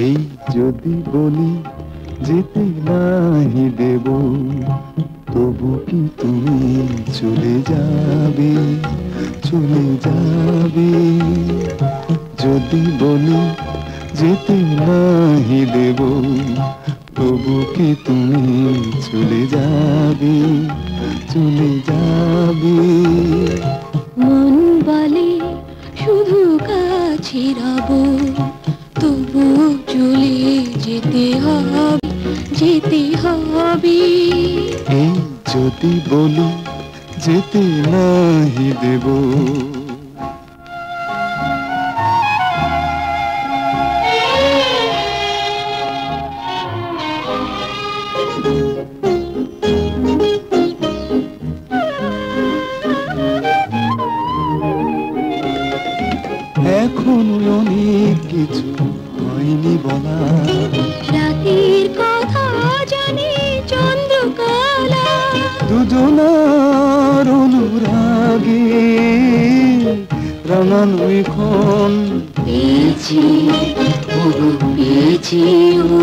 এই যদি বলি যেতে নাহি দেব, তবু কি তুমি চলে যাবে, চলে যাবে? যদি বলি যেতে নাহি দেব, তবু কি তুমি চলে যাবে, চলে যাবে? মন বলে শুধু কাছে রব, তবু চলে যেতে হবে, যেতে হবে। এই যদি বলি যেতে নাহি দেব, এখনো অনেক কিছু হয়নি বলা। রাতের কথা জানে চন্দ্রকলা, দুজনার অনুরাগে রাঙানো এখন পেয়েছি, পেয়েছি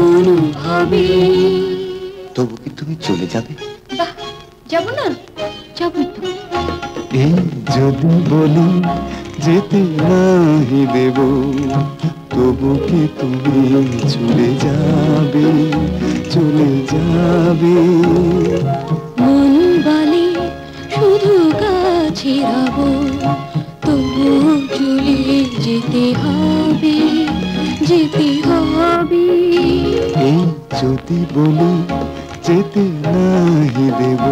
অনুভবে। তবু কি তুমি চলে যাবে? বাহ, যাবো না? যাবো তো। এই যদি বলি যেতে নাহি দেব, তবু কি তুমি চলে যাবে, চলে যাবে? মন বলে শুধু কাছে রব, তবু চলে যেতে হবে, যেতে হবে। এই যদি বলি যেতে নাহি দেব,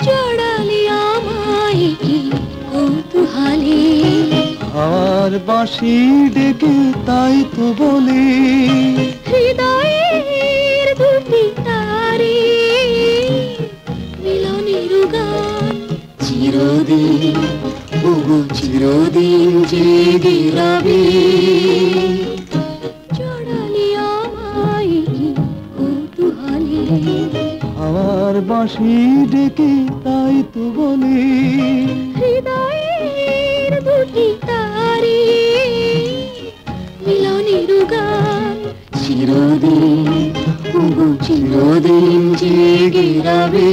জড়ালে আমায় কি কৌতূহলে, আর বাঁশি ডেকে তাই তো বলে হৃদয়ের দুটি তারে মিলনের গান চিরদিন, ওগো চিরদিন জেগে রবে। জড়ালে আমায় কি কৌতূহলে, আর বাঁশি ডেকে তাই তো বলে হৃদয়ের দুটি তারে মিলনের গান চিরদিন, ওগো চিরদিন জেগে রবে।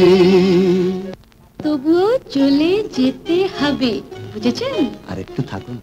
তবুও চলে যেতে হবে, বুঝেছেন? আর একটু থাকুন।